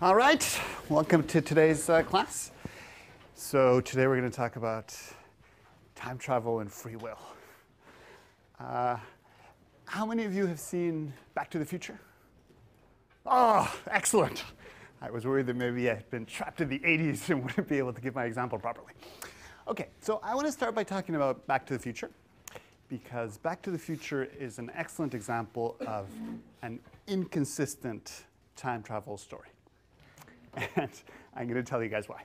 All right, welcome to today's class. So today we're going to talk about time travel and free will. How many of you have seen Back to the Future? Oh, excellent. I was worried that maybe I had been trapped in the 80s and wouldn't be able to give my example properly. Okay, so I want to start by talking about Back to the Future, because Back to the Future is an excellent example of an inconsistent time travel story. And I'm going to tell you guys why.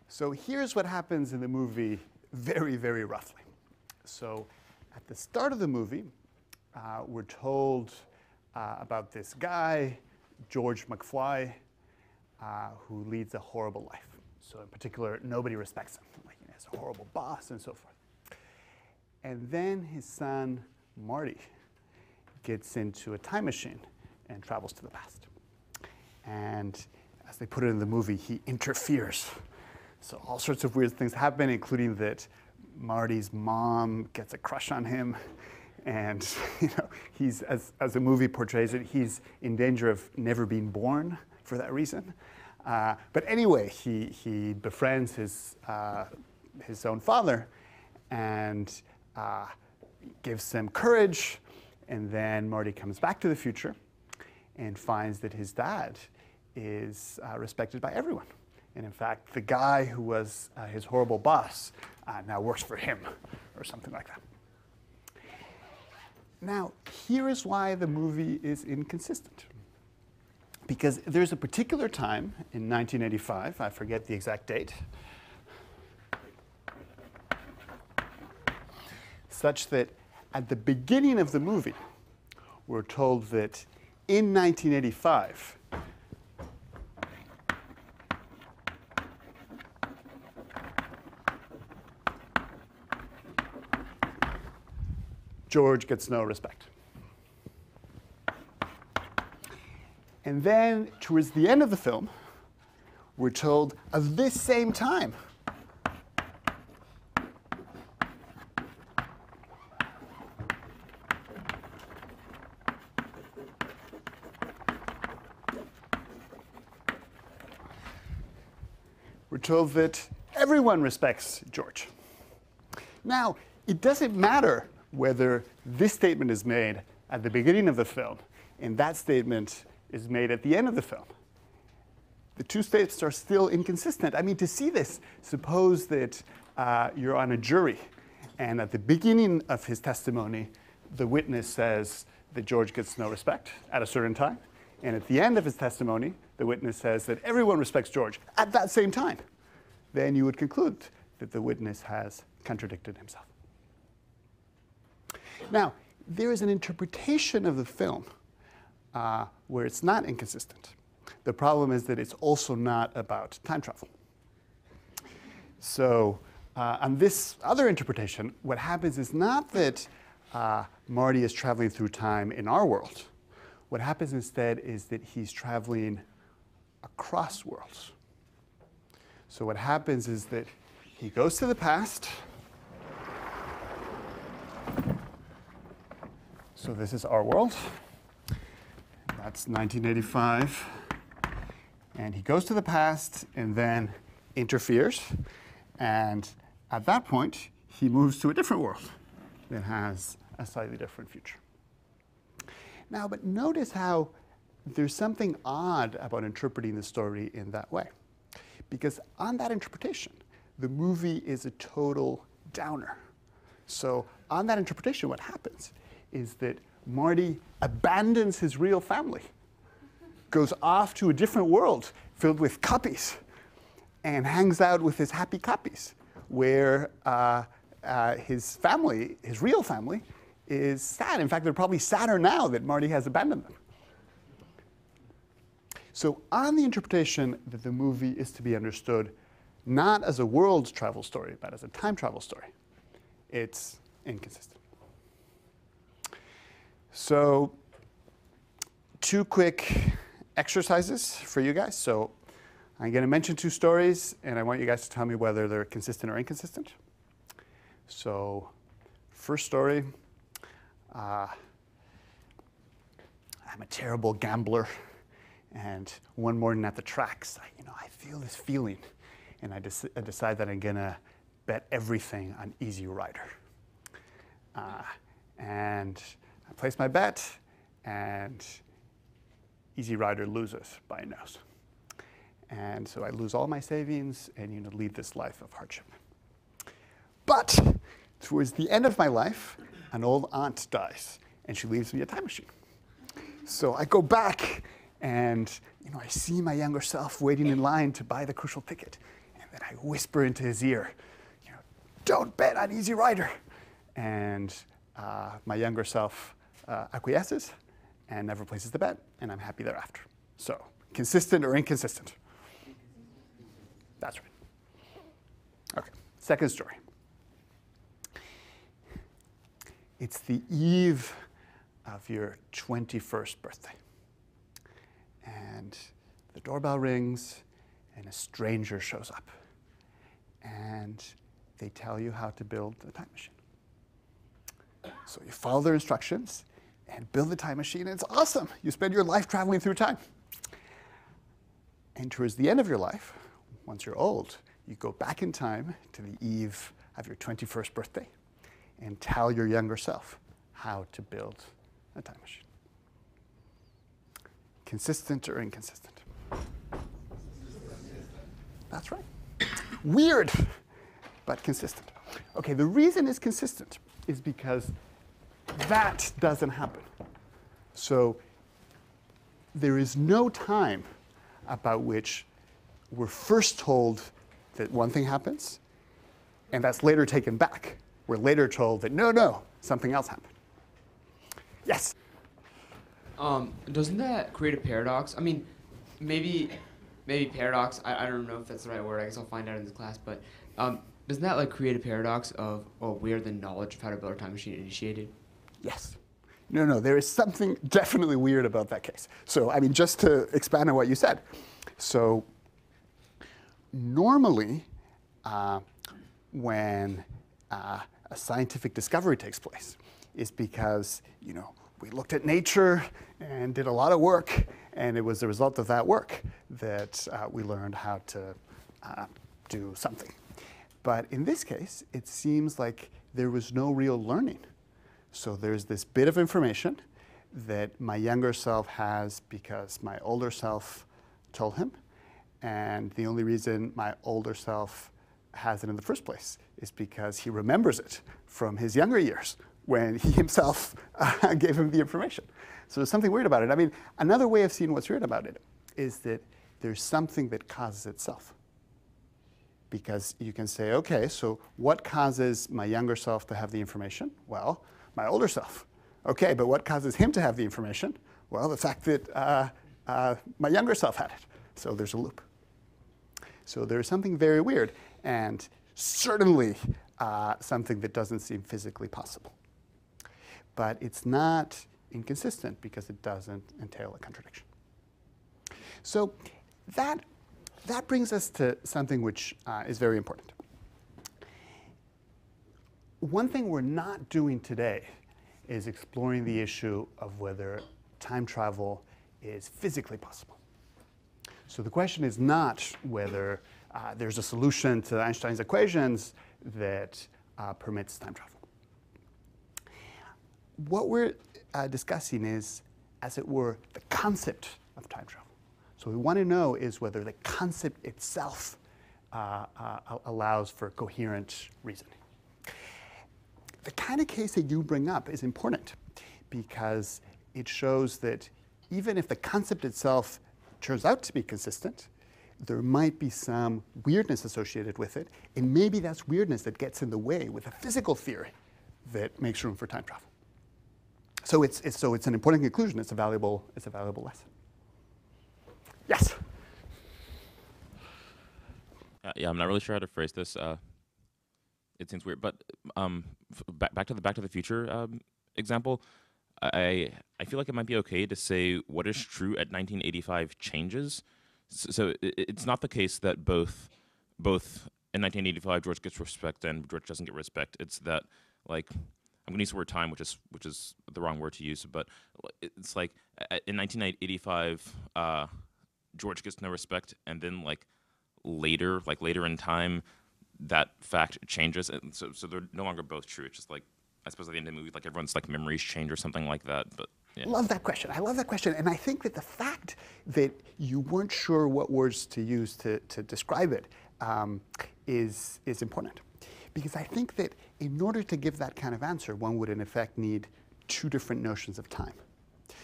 So here's what happens in the movie very, very roughly. So at the start of the movie, we're told about this guy, George McFly, who leads a horrible life. So in particular, nobody respects him. Like, he has a horrible boss and so forth. And then his son, Marty, gets into a time machine and travels to the past. And as they put it in the movie, he interferes. So all sorts of weird things happen, including that Marty's mom gets a crush on him. And he's, as the movie portrays it, he's in danger of never being born for that reason. But anyway, he befriends his own father and gives him courage. And then Marty comes back to the future and finds that his dad is respected by everyone. And in fact, the guy who was his horrible boss now works for him, or something like that. Now, here is why the movie is inconsistent. Because there's a particular time in 1985, I forget the exact date, such that at the beginning of the movie, we're told that in 1985, George gets no respect. And then, towards the end of the film, we're told of this same time, we're told that everyone respects George. Now, it doesn't matter whether this statement is made at the beginning of the film and that statement is made at the end of the film. The two statements are still inconsistent. I mean, to see this, suppose that you're on a jury, and at the beginning of his testimony, the witness says that George gets no respect at a certain time, and at the end of his testimony, the witness says that everyone respects George at that same time. Then you would conclude that the witness has contradicted himself. Now, there is an interpretation of the film where it's not inconsistent. The problem is that it's also not about time travel. So on this other interpretation, what happens is not that Marty is traveling through time in our world. What happens instead is that he's traveling across worlds. So what happens is that he goes to the past. So this is our world. That's 1985. And he goes to the past and then interferes. And at that point, he moves to a different world that has a slightly different future. Now, but notice how there's something odd about interpreting the story in that way. Because on that interpretation, the movie is a total downer. So on that interpretation, what happens is that Marty abandons his real family, goes off to a different world filled with copies, and hangs out with his happy copies, where his family, his real family, is sad. In fact, they're probably sadder now that Marty has abandoned them. So on the interpretation that the movie is to be understood not as a world travel story, but as a time travel story, it's inconsistent. So two quick exercises for you guys. So I'm going to mention two stories, and I want you guys to tell me whether they're consistent or inconsistent. So first story, I'm a terrible gambler, And one morning at the tracks, I feel this feeling, and I decide that I'm gonna bet everything on Easy Rider. And I place my bet, and Easy Rider loses by a nose. And so I lose all my savings and lead this life of hardship. But towards the end of my life, an old aunt dies, and she leaves me a time machine. So I go back, and I see my younger self waiting in line to buy the crucial ticket. And then I whisper into his ear, don't bet on Easy Rider. And my younger self acquiesces and never places the bet, and I'm happy thereafter. So, consistent or inconsistent? That's right. Okay, second story. It's the eve of your 21st birthday. And the doorbell rings, and a stranger shows up. And they tell you how to build a time machine. So you follow their instructions and build the time machine, and it's awesome. You spend your life traveling through time. And towards the end of your life, once you're old, you go back in time to the eve of your 21st birthday and tell your younger self how to build a time machine. Consistent or inconsistent? That's right. Weird, but consistent. Okay, the reason it's consistent is because that doesn't happen. So there is no time about which we're first told that one thing happens, and that's later taken back. We're later told that, no, something else happened. Yes? Doesn't that create a paradox? I mean, maybe paradox, I don't know if that's the right word, I guess I'll find out in this class, but doesn't that create a paradox of, where the knowledge of how to build a time machine initiated? Yes. No, there is something definitely weird about that case. So, just to expand on what you said. So, normally, when a scientific discovery takes place, is because, we looked at nature and did a lot of work, and it was the result of that work that we learned how to do something. But in this case, it seems like there was no real learning. So there's this bit of information that my younger self has because my older self told him. And the only reason my older self has it in the first place is because he remembers it from his younger years when he himself gave him the information. So there's something weird about it. Another way of seeing what's weird about it is that there's something that causes itself. Because you can say, okay, so what causes my younger self to have the information? Well, my older self. Okay, but what causes him to have the information? Well, the fact that my younger self had it. So there's a loop. So there's something very weird, and certainly something that doesn't seem physically possible. But it's not inconsistent because it doesn't entail a contradiction. So that brings us to something which is very important. One thing we're not doing today is exploring the issue of whether time travel is physically possible. So the question is not whether there's a solution to Einstein's equations that permits time travel. What we're discussing is, as it were, the concept of time travel. So we want to know is whether the concept itself allows for coherent reasoning. The kind of case that you bring up is important because it shows that even if the concept itself turns out to be consistent, there might be some weirdness associated with it, and maybe that's weirdness that gets in the way with a physical theory that makes room for time travel. So it's an important conclusion. It's a valuable lesson. Yes. Yeah, I'm not really sure how to phrase this. It seems weird, but back to the Future example, I feel like it might be okay to say what is true at 1985 changes. So it's not the case that both in 1985 George gets respect and George doesn't get respect. It's that I'm going to use the word time, which is the wrong word to use, but it's like in 1985, George gets no respect, and then later in time, that fact changes, and so they're no longer both true. It's just like, I suppose at the end of the movie, everyone's memories change or something like that. But yeah. Love that question. I love that question, and I think that the fact that you weren't sure what words to use to describe it is important, because I think that in order to give that kind of answer, one would in effect need two different notions of time.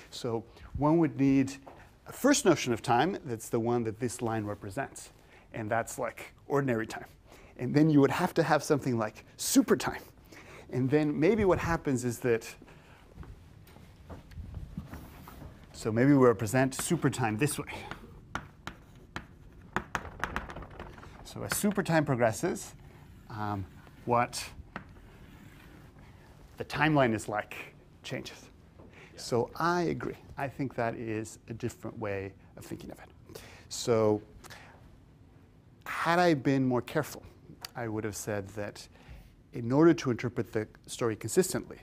So one would need a first notion of time that's the one that this line represents, and that's like ordinary time. And then you would have to have something like super time. And then maybe what happens is that, so maybe we represent super time this way. So as super time progresses, what the timeline is like changes. So I agree. I think that is a different way of thinking of it. So had I been more careful, I would have said that in order to interpret the story consistently,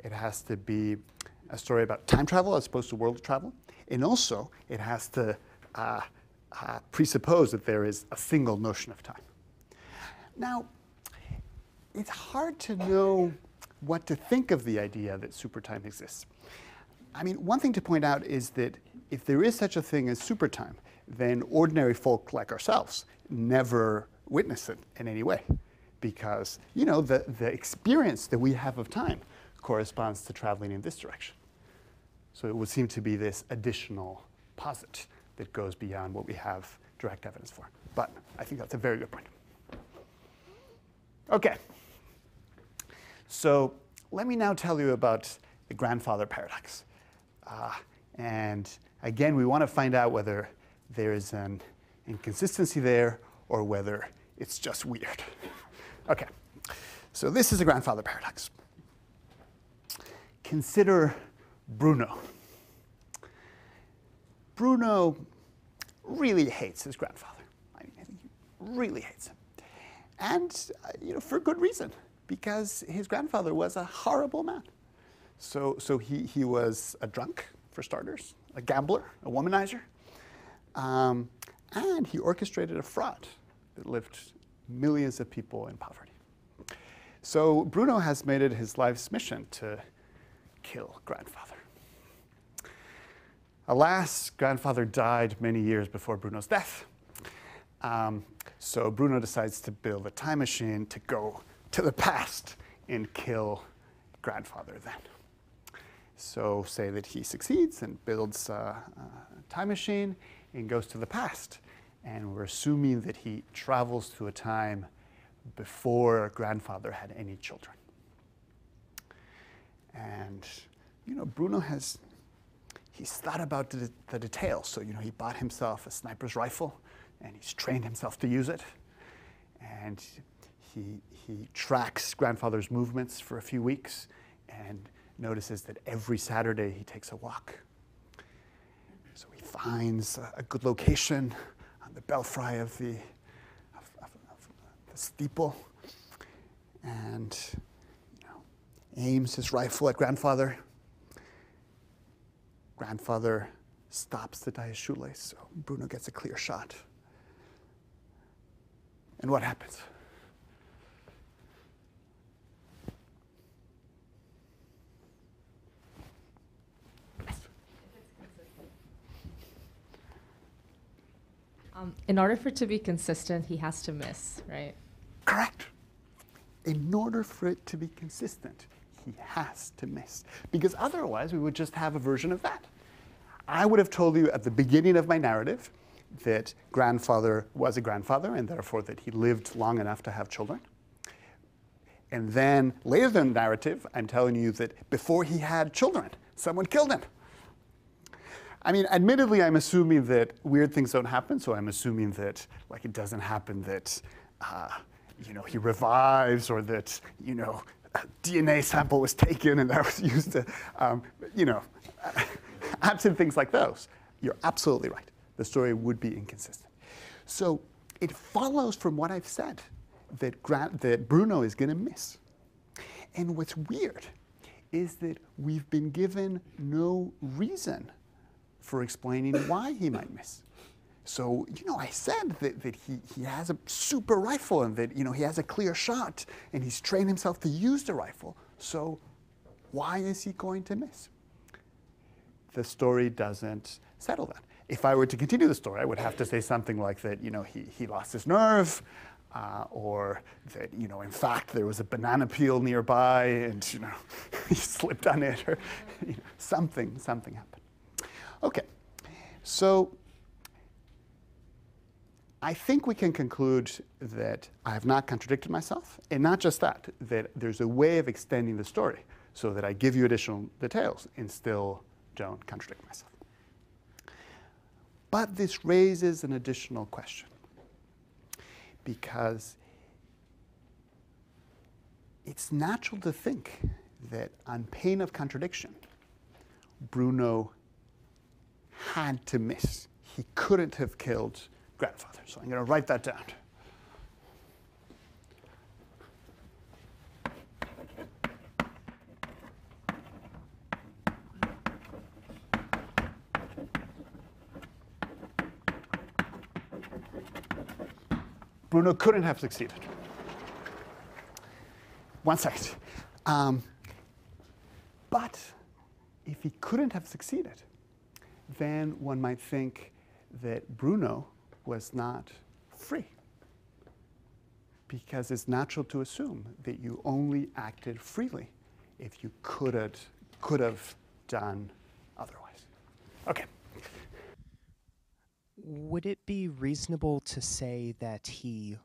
it has to be a story about time travel as opposed to world travel. And also, it has to presuppose that there is a single notion of time. Now, it's hard to know what to think of the idea that supertime exists. I mean, one thing to point out is that if there is such a thing as supertime, then ordinary folk like ourselves never witness it in any way, because the experience that we have of time corresponds to traveling in this direction. So it would seem to be this additional posit that goes beyond what we have direct evidence for. But I think that's a very good point. Okay. So let me now tell you about the grandfather paradox. And again, we want to find out whether there is an inconsistency there or whether it's just weird. Okay, so this is a grandfather paradox. Consider Bruno. Bruno really hates his grandfather. I think he really hates him. And for good reason, because his grandfather was a horrible man. So he was a drunk, for starters, a gambler, a womanizer, and he orchestrated a fraud that left millions of people in poverty. So Bruno has made it his life's mission to kill grandfather. Alas, grandfather died many years before Bruno's death. So Bruno decides to build a time machine to go to the past and kill grandfather then. So say that he succeeds and builds a time machine and goes to the past. And we're assuming that he travels to a time before grandfather had any children. And Bruno he's thought about the details. So he bought himself a sniper's rifle and he's trained himself to use it. And he tracks grandfather's movements for a few weeks and notices that every Saturday he takes a walk. So he finds a good location on the belfry of the steeple and aims his rifle at grandfather. Grandfather stops to tie his shoelace, so Bruno gets a clear shot. And what happens? In order for it to be consistent, he has to miss, right? Correct. In order for it to be consistent, he has to miss. Because otherwise, we would just have a version of that. I would have told you at the beginning of my narrative that grandfather was a grandfather and therefore that he lived long enough to have children. And then later in the narrative, I'm telling you that before he had children, someone killed him. I mean, admittedly, I'm assuming that weird things don't happen, so I'm assuming that it doesn't happen that he revives or that a DNA sample was taken and that was used to absent things like those. You're absolutely right. The story would be inconsistent. So it follows from what I've said that Bruno is going to miss. And what's weird is that we've been given no reason for explaining why he might miss. So, I said that he has a super rifle and that, he has a clear shot and he's trained himself to use the rifle. So why is he going to miss? The story doesn't settle that. If I were to continue the story, I would have to say something like that, he lost his nerve, or that, in fact, there was a banana peel nearby and, he slipped on it, or something happened. Okay, so I think we can conclude that I have not contradicted myself, and not just that there's a way of extending the story so that I give you additional details and still don't contradict myself. But this raises an additional question, because it's natural to think that on pain of contradiction, Bruno had to miss. He couldn't have killed grandfather. So I'm going to write that down. Bruno couldn't have succeeded. One second. But if he couldn't have succeeded, then one might think that Bruno was not free, because it's natural to assume that you only acted freely if you could have done otherwise. Okay. Would it be reasonable to say that he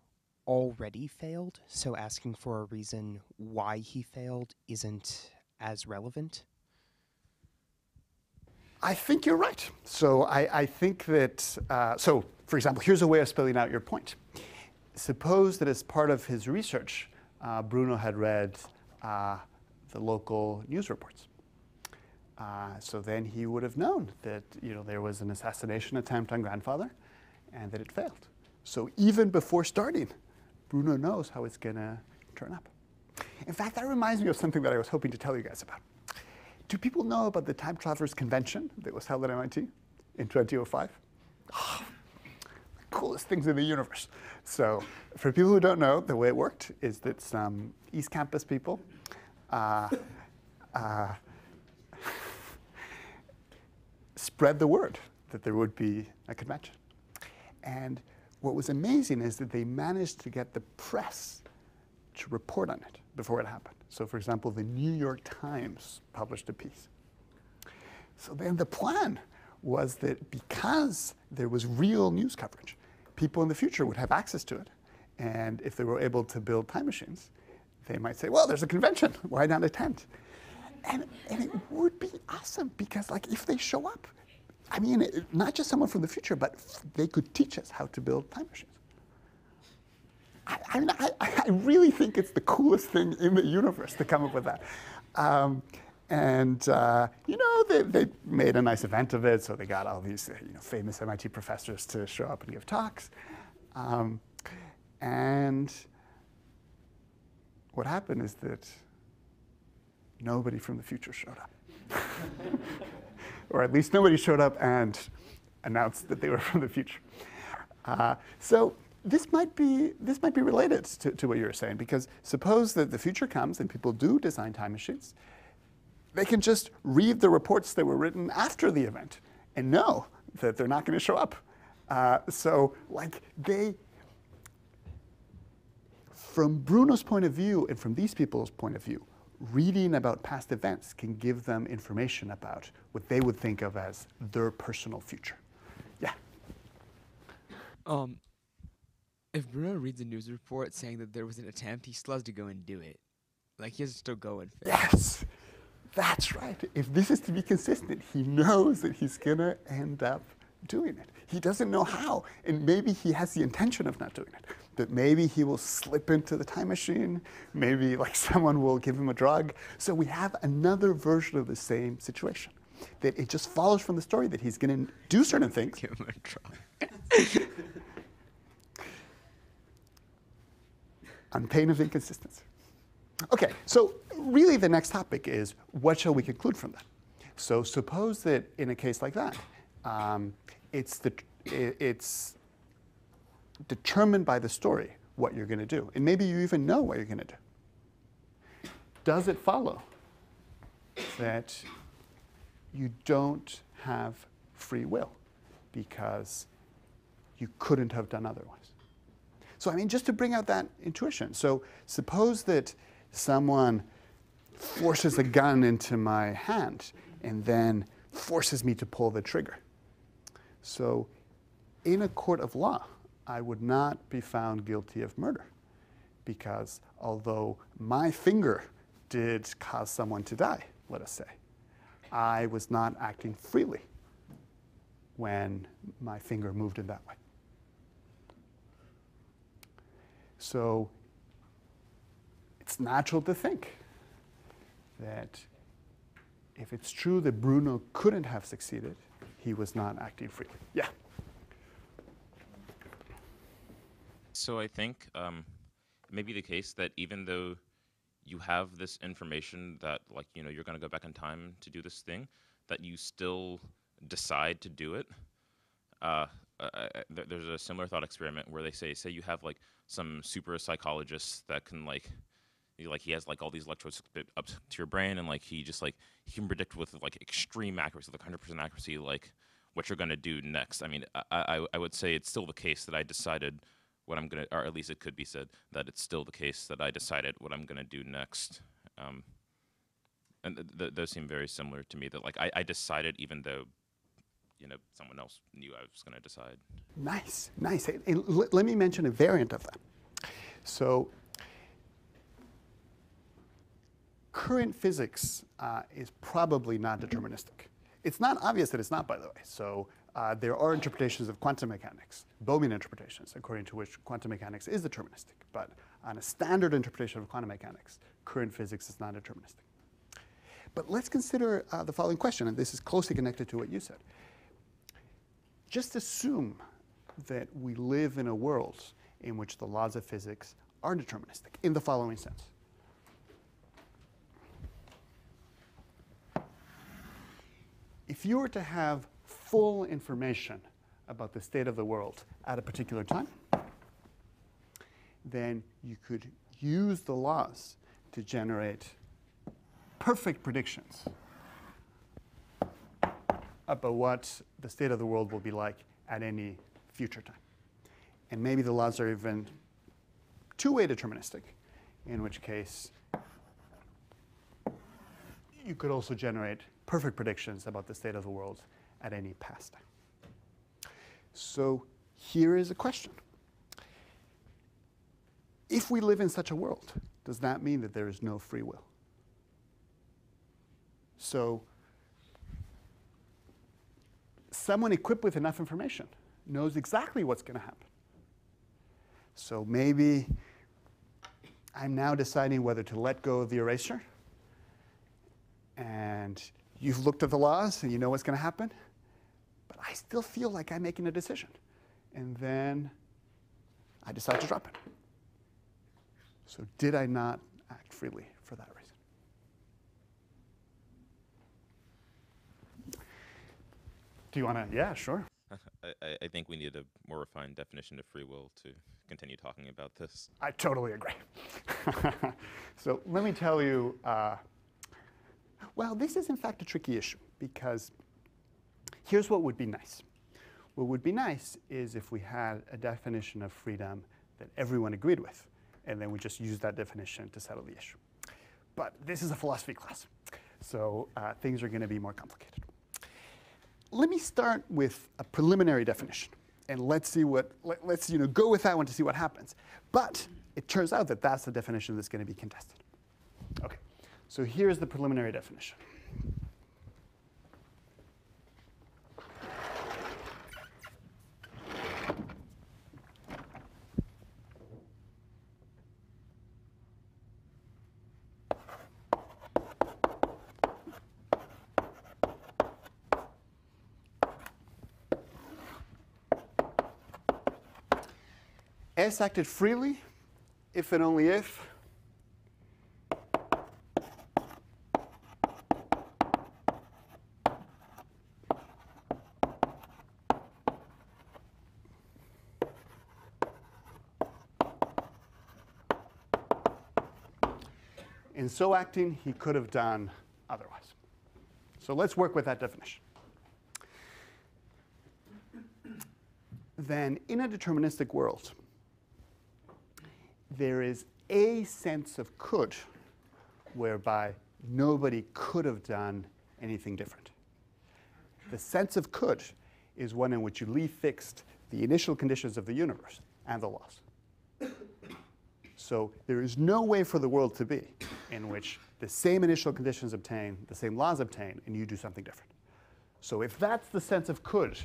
already failed, so asking for a reason why he failed isn't as relevant? I think you're right. So I think that, so for example, here's a way of spelling out your point. Suppose that as part of his research, Bruno had read the local news reports. So then he would have known that there was an assassination attempt on grandfather and that it failed. So even before starting, Bruno knows how it's going to turn up. In fact, that reminds me of something that I was hoping to tell you guys about. Do people know about the Time Travelers Convention that was held at MIT in 2005? Oh, the coolest things in the universe. So for people who don't know, the way it worked is that some East Campus people spread the word that there would be a convention. And what was amazing is that they managed to get the press to report on it before it happened. So for example, the New York Times published a piece. So then the plan was that because there was real news coverage, people in the future would have access to it. And if they were able to build time machines, they might say, well, there's a convention, why not attend? And it would be awesome, because if they show up, I mean, not just someone from the future, but they could teach us how to build time machines. I really think it's the coolest thing in the universe to come up with that. They made a nice event of it, so they got all these famous MIT professors to show up and give talks. And what happened is that nobody from the future showed up. Or at least nobody showed up and announced that they were from the future. So this might be related to what you were saying, because suppose that the future comes and people do design time machines. They can just read the reports that were written after the event and know that they're not going to show up. From Bruno's point of view and from these people's point of view, reading about past events can give them information about what they would think of as their personal future. Yeah. If Bruno reads a news report saying that there was an attempt, he still has to go and do it. He has to still go and fail. Yes, that's right. If this is to be consistent, he knows that he's going to end up doing it. He doesn't know how, and maybe he has the intention of not doing it. But maybe he will slip into the time machine. Maybe someone will give him a drug. So we have another version of the same situation. That it just follows from the story that he's going to do certain things. Give him a drug. On pain of inconsistency. Okay, so really the next topic is what shall we conclude from that? So suppose that in a case like that, it's determined by the story what you're going to do. And maybe you even know what you're going to do. Does it follow that you don't have free will because you couldn't have done otherwise? So I mean, just to bring out that intuition. So suppose that someone forces a gun into my hand and then forces me to pull the trigger. So in a court of law, I would not be found guilty of murder because although my finger did cause someone to die, let us say, I was not acting freely when my finger moved in that way. So it's natural to think that if it's true that Bruno couldn't have succeeded, he was not acting freely. Yeah. So I think it may be the case that even though you have this information that, like, you know, you're going to go back in time to do this thing, that you still decide to do it. There's a similar thought experiment where they say you have like some super psychologist that can he has like all these electrodes up to your brain, and like he can predict with like extreme accuracy, like 100% accuracy, like what you're gonna do next. I mean, I would say it's still the case that I decided what I'm gonna, or at least it could be said that it's still the case that I decided what I'm gonna do next. And those seem very similar to me. That like I decided even though, you know, someone else knew I was gonna decide. Nice, nice. And let me mention a variant of that. So current physics is probably not deterministic. It's not obvious that it's not, by the way. So there are interpretations of quantum mechanics, Bohmian interpretations, according to which quantum mechanics is deterministic. But on a standard interpretation of quantum mechanics, current physics is not deterministic. But let's consider the following question, and this is closely connected to what you said. Just assume that we live in a world in which the laws of physics are deterministic in the following sense. If you were to have full information about the state of the world at a particular time, then you could use the laws to generate perfect predictions about what the state of the world will be like at any future time. And maybe the laws are even two-way deterministic, in which case you could also generate perfect predictions about the state of the world at any past time. So here is a question. If we live in such a world, does that mean that there is no free will? So someone equipped with enough information knows exactly what's going to happen. So maybe I'm now deciding whether to let go of the eraser, and you've looked at the laws and you know what's going to happen, but I still feel like I'm making a decision. And then I decide to drop it. So did I not act freely for that reason? Do you want to? Yeah, sure. I think we need a more refined definition of free will to continue talking about this. I totally agree. So let me tell you, well, this is in fact a tricky issue because here's what would be nice. What would be nice is if we had a definition of freedom that everyone agreed with, and then we just use that definition to settle the issue. But this is a philosophy class, so things are going to be more complicated. Let me start with a preliminary definition, and let's see let's go with that one to see what happens. But it turns out that that's the definition that's going to be contested. Okay, so here's the preliminary definition. S acted freely if and only if In so acting, he could have done otherwise. So let's work with that definition. Then in a deterministic world, there is a sense of could whereby nobody could have done anything different. The sense of could is one in which you leave fixed the initial conditions of the universe and the laws. So there is no way for the world to be in which the same initial conditions obtain, the same laws obtain, and you do something different. So if that's the sense of could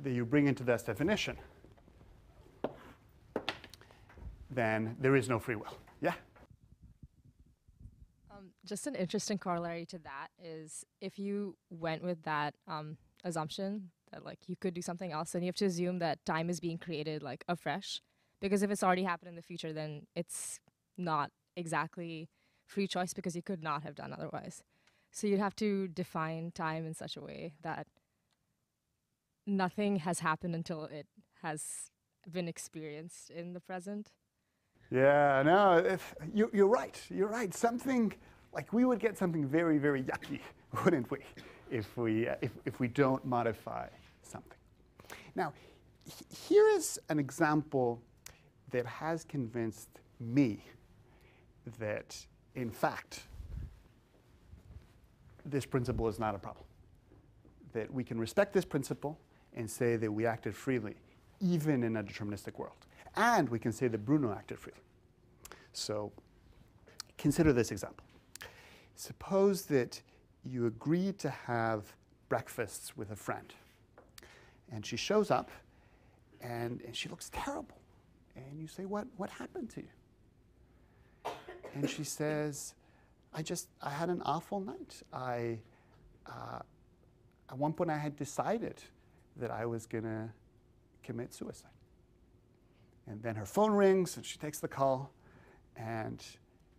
that you bring into this definition, then there is no free will. Yeah? Just an interesting corollary to that is if you went with that assumption that like you could do something else, then you have to assume that time is being created like afresh. Because if it's already happened in the future, then it's not exactly free choice because you could not have done otherwise. So you'd have to define time in such a way that nothing has happened until it has been experienced in the present. Yeah, no, you're right. You're right. Something like we would get something very, very yucky, wouldn't we, if we don't modify something. Now, here is an example that has convinced me that, in fact, this principle is not a problem. That we can respect this principle and say that we acted freely, even in a deterministic world. And we can say that Bruno acted freely. So consider this example. Suppose that you agreed to have breakfasts with a friend. And she shows up, and she looks terrible. And you say, what happened to you? And she says, I had an awful night. At one point I had decided that I was going to commit suicide. And then her phone rings and she takes the call and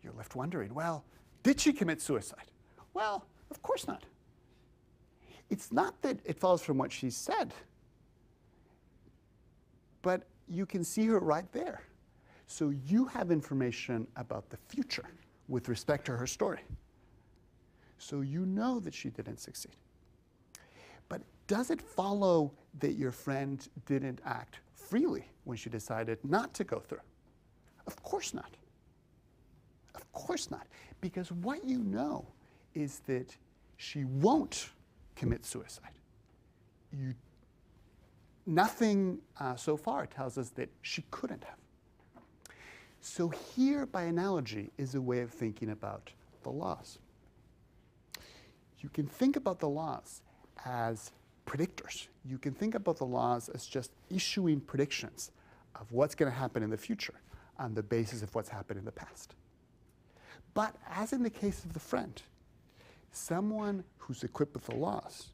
you're left wondering, well, did she commit suicide? Well, of course not. It's not that it follows from what she said, but you can see her right there. So you have information about the future with respect to her story. So you know that she didn't succeed. But does it follow that your friend didn't act freely when she decided not to go through? Of course not. Of course not. Because what you know is that she won't commit suicide. Nothing so far tells us that she couldn't have. So here, by analogy, is a way of thinking about the laws. You can think about the laws as predictors. You can think about the laws as just issuing predictions of what's going to happen in the future on the basis of what's happened in the past. But as in the case of the friend, someone who's equipped with the laws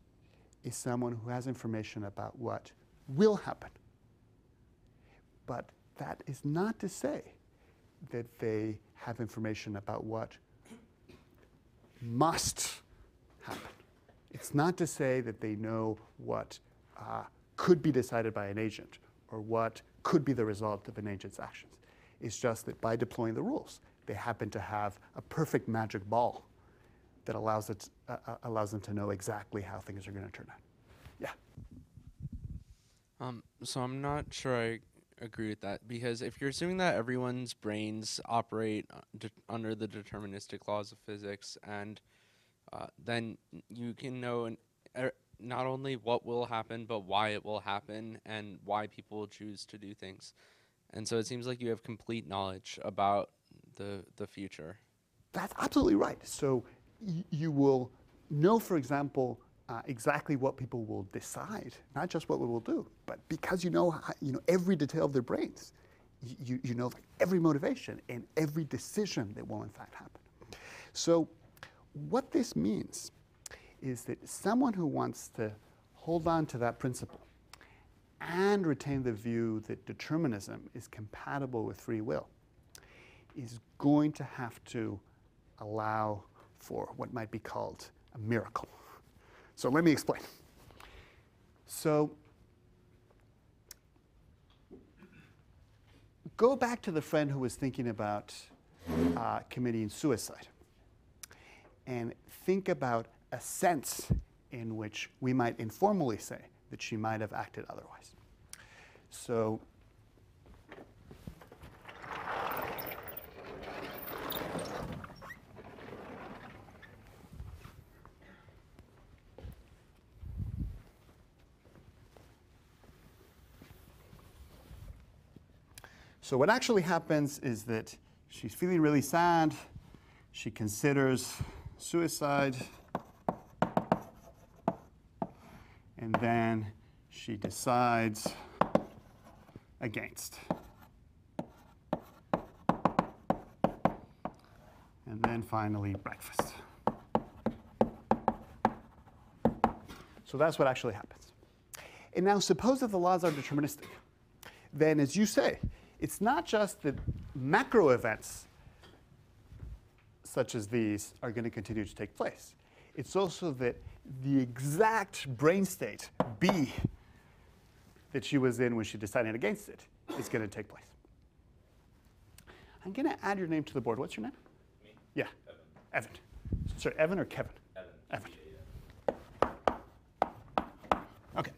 is someone who has information about what will happen. But that is not to say that they have information about what must happen. It's not to say that they know what could be decided by an agent or what could be the result of an agent's actions. It's just that by deploying the rules, they happen to have a perfect magic ball that allows them to know exactly how things are going to turn out. Yeah. So I'm not sure I agree with that, because if you're assuming that everyone's brains operate under the deterministic laws of physics, and then you can know not only what will happen, but why it will happen and why people will choose to do things. And so it seems like you have complete knowledge about the future. That's absolutely right. So you will know, for example, exactly what people will decide, not just what we will do, but because you know every detail of their brains, you know every motivation and every decision that will in fact happen. So what this means is that someone who wants to hold on to that principle and retain the view that determinism is compatible with free will is going to have to allow for what might be called a miracle. So let me explain. So go back to the friend who was thinking about committing suicide. And think about a sense in which we might informally say that she might have acted otherwise. So what actually happens is that she's feeling really sad. She considers suicide. And then she decides against. And then finally, breakfast. So that's what actually happens. And now suppose that the laws are deterministic. Then, as you say, it's not just that macro events such as these are going to continue to take place. It's also that the exact brain state, B, that she was in when she decided against it is going to take place. I'm going to add your name to the board. What's your name? Me? Yeah. Evan. Sorry, Evan or Kevin? Evan. Evan. Okay.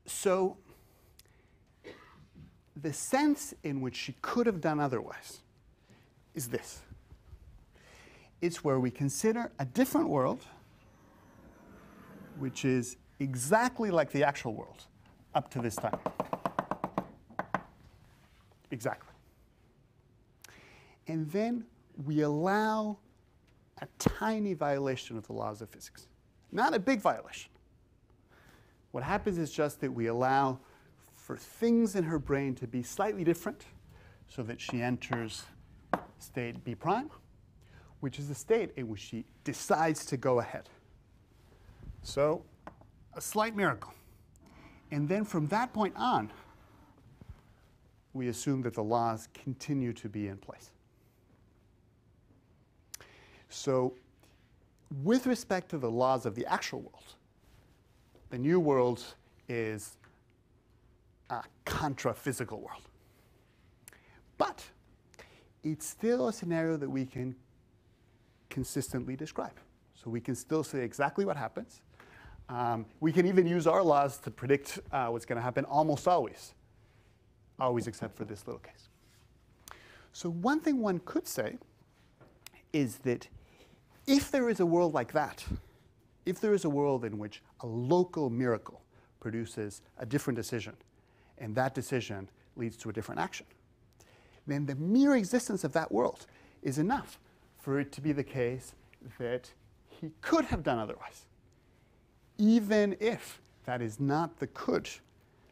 So the sense in which she could have done otherwise is this. It's where we consider a different world, which is exactly like the actual world up to this time. Exactly. And then we allow a tiny violation of the laws of physics. Not a big violation. What happens is just that we allow for things in her brain to be slightly different so that she enters state B prime, which is the state in which she decides to go ahead. So a slight miracle. And then from that point on, we assume that the laws continue to be in place. So with respect to the laws of the actual world, the new world is a contra-physical world. But it's still a scenario that we can consistently describe. So we can still say exactly what happens. We can even use our laws to predict what's going to happen almost always except for this little case. So one thing one could say is that if there is a world like that, if there is a world in which a local miracle produces a different decision, and that decision leads to a different action, then the mere existence of that world is enough for it to be the case that he could have done otherwise, even if that is not the could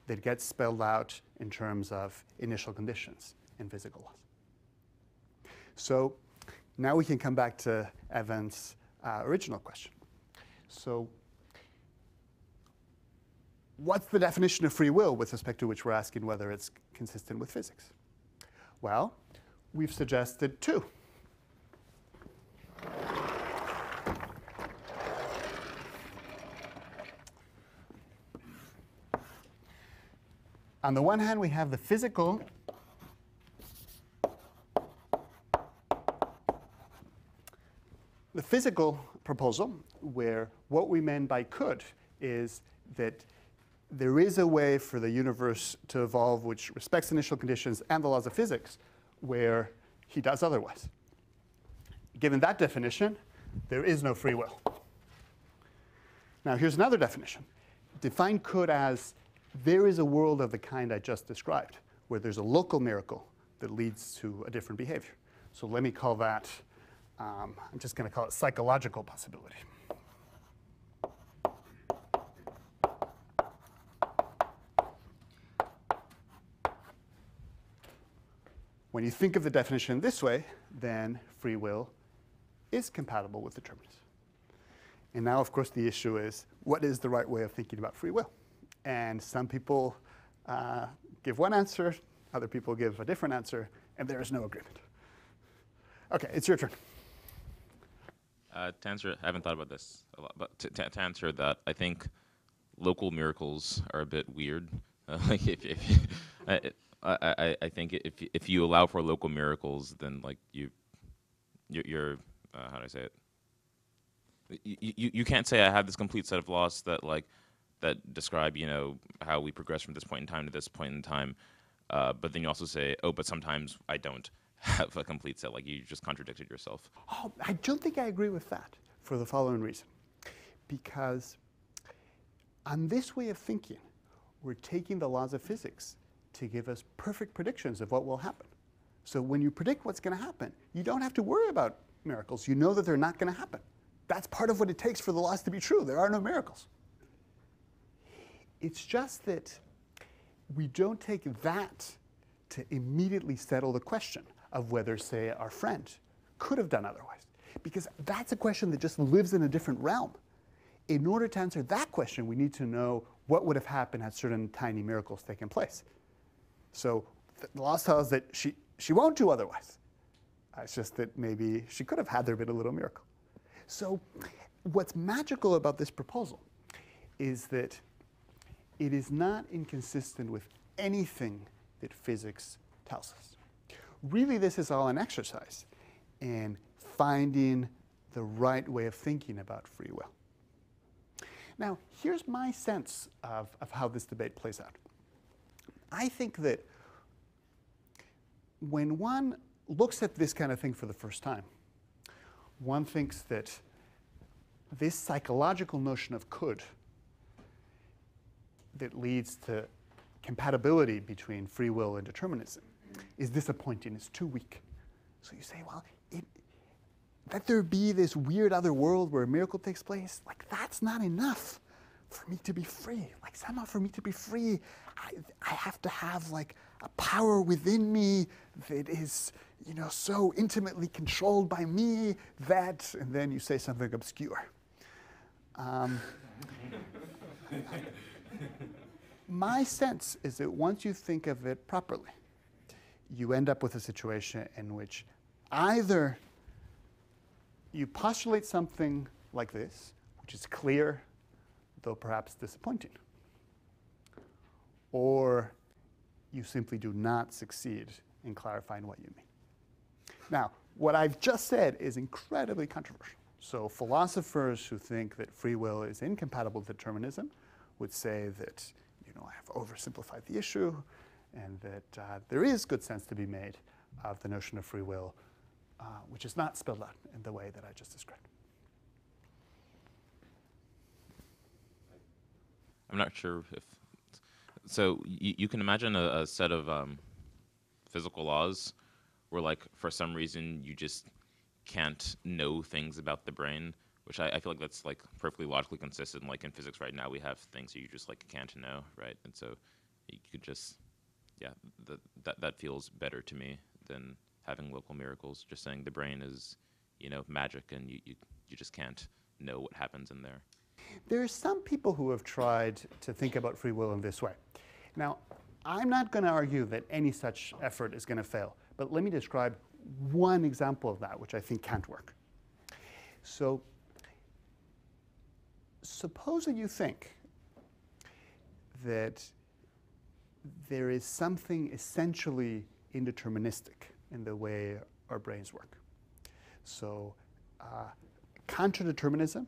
that gets spelled out in terms of initial conditions in physical laws. So now we can come back to Evan's original question. So what's the definition of free will with respect to which we're asking whether it's consistent with physics? Well, we've suggested two. On the one hand, we have the physical proposal, where what we mean by could is that there is a way for the universe to evolve which respects initial conditions and the laws of physics, where he does otherwise. Given that definition, there is no free will. Now, here's another definition. Define could as there is a world of the kind I just described, where there's a local miracle that leads to a different behavior. So let me call that, I'm just going to call it psychological possibility. When you think of the definition this way, then free will is compatible with determinism. And now, of course, the issue is, what is the right way of thinking about free will? And some people give one answer, other people give a different answer, and there is no agreement. OK, it's your turn. To answer, I haven't thought about this a lot, but to answer that, I think local miracles are a bit weird. Like I think if you allow for local miracles, then like you're how do I say it? You can't say I have this complete set of laws that describe how we progress from this point in time to this point in time, but then you also say, oh, but sometimes I don't have a complete set. Like you just contradicted yourself. Oh, I don't think I agree with that for the following reason. Because on this way of thinking, we're taking the laws of physics to give us perfect predictions of what will happen. So when you predict what's going to happen, you don't have to worry about miracles. You know that they're not going to happen. That's part of what it takes for the laws to be true. There are no miracles. It's just that we don't take that to immediately settle the question of whether, say, our friend could have done otherwise. Because that's a question that just lives in a different realm. In order to answer that question, we need to know what would have happened had certain tiny miracles taken place. So the law tells us that she won't do otherwise. It's just that maybe she could have had there been a little miracle. So what's magical about this proposal is that it is not inconsistent with anything that physics tells us. Really, this is all an exercise in finding the right way of thinking about free will. Now, here's my sense of how this debate plays out. I think that when one looks at this kind of thing for the first time, one thinks that this psychological notion of could that leads to compatibility between free will and determinism is disappointing, it's too weak. So you say, well, that there be this weird other world where a miracle takes place, like that's not enough for me to be free. Like somehow for me to be free, I have to have like a power within me that is, so intimately controlled by me that, and then you say something obscure. My sense is that once you think of it properly, you end up with a situation in which either you postulate something like this, which is clear, though perhaps disappointing, or you simply do not succeed in clarifying what you mean. Now, what I've just said is incredibly controversial. So philosophers who think that free will is incompatible with determinism would say that, I have oversimplified the issue and that there is good sense to be made of the notion of free will, which is not spelled out in the way that I just described. I'm not sure if so. You can imagine a set of physical laws where, like, for some reason you just can't know things about the brain, which I feel like that's like perfectly logically consistent. Like in physics right now, we have things you just like can't know, right? And so you could just, that feels better to me than having local miracles. Just saying the brain is, magic, and you just can't know what happens in there. There are some people who have tried to think about free will in this way. Now, I'm not going to argue that any such effort is going to fail, but let me describe one example of that, which I think can't work. So, suppose that you think that there is something essentially indeterministic in the way our brains work. So, contradeterminism,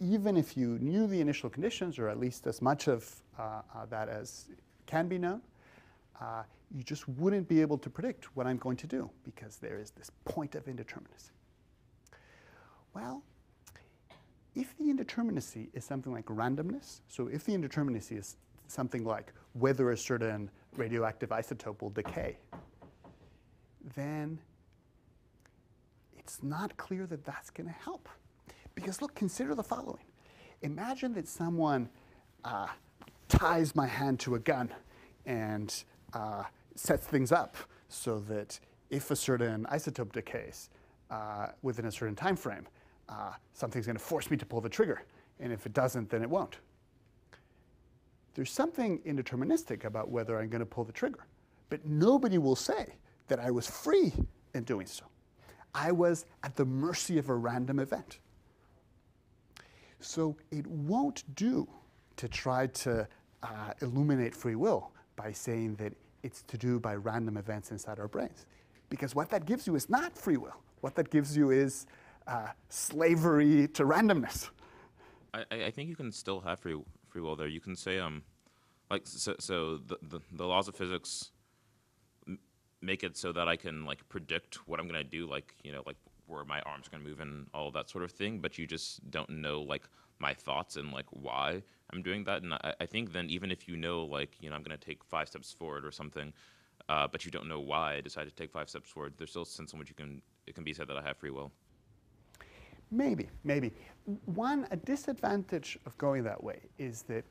even if you knew the initial conditions, or at least as much of that as can be known, you just wouldn't be able to predict what I'm going to do because there is this point of indeterminacy. Well, if the indeterminacy is something like randomness, so if the indeterminacy is something like whether a certain radioactive isotope will decay, then it's not clear that that's going to help. Because look, consider the following. Imagine that someone ties my hand to a gun and sets things up so that if a certain isotope decays within a certain time frame, something's going to force me to pull the trigger. And if it doesn't, then it won't. There's something indeterministic about whether I'm going to pull the trigger. But nobody will say that I was free in doing so. I was at the mercy of a random event. So it won't do to try to illuminate free will by saying that it's to do by random events inside our brains. Because what that gives you is not free will. What that gives you is slavery to randomness. I think you can still have free will there. You can say like so the laws of physics make it so that I can like predict what I'm gonna do, like like where my arm's gonna move and all that sort of thing. But you just don't know like my thoughts and like why I'm doing that. And I think then even if you know like I'm gonna take 5 steps forward or something, but you don't know why I decided to take 5 steps forward, there's still a sense in which it can be said that I have free will. Maybe. A disadvantage of going that way is that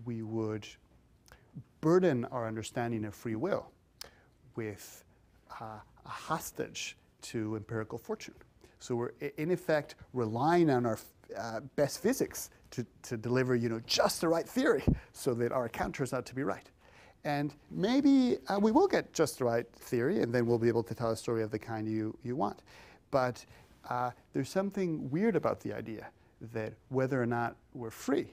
we would burden our understanding of free will with a hostage to empirical fortune. So we're in effect relying on our best physics to deliver just the right theory so that our account turns out to be right. And maybe we will get just the right theory, and then we'll be able to tell a story of the kind you want. But there's something weird about the idea that whether or not we're free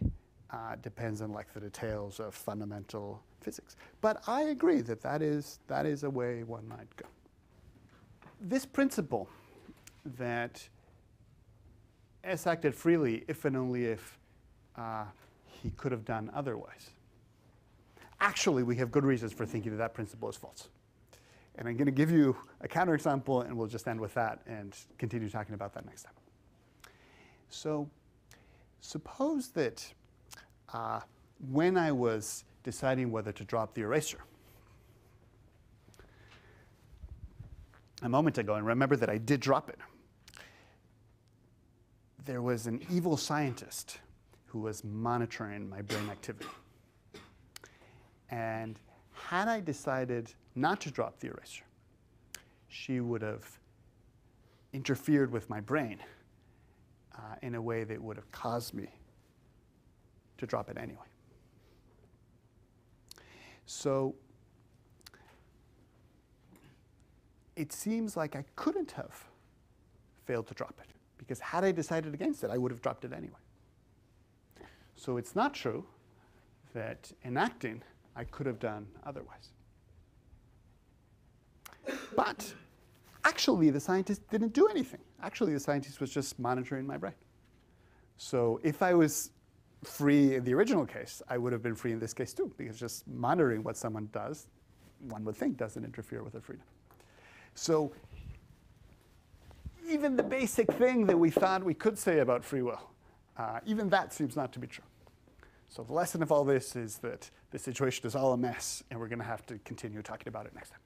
depends on like the details of fundamental physics. But I agree that that is a way one might go. This principle that S acted freely if and only if he could have done otherwise. Actually, we have good reasons for thinking that that principle is false. And I'm going to give you a counterexample, and we'll just end with that and continue talking about that next time. So suppose that when I was deciding whether to drop the eraser, a moment ago, and remember that I did drop it, there was an evil scientist who was monitoring my brain activity. And had I decided not to drop the eraser, she would have interfered with my brain in a way that would have caused me to drop it anyway. So it seems like I couldn't have failed to drop it, because had I decided against it, I would have dropped it anyway. So it's not true that in acting, I could have done otherwise. But actually, the scientist didn't do anything. Actually, the scientist was just monitoring my brain. So if I was free in the original case, I would have been free in this case too, because just monitoring what someone does, one would think, doesn't interfere with their freedom. So even the basic thing that we thought we could say about free will, even that seems not to be true. So the lesson of all this is that the situation is all a mess, and we're going to have to continue talking about it next time.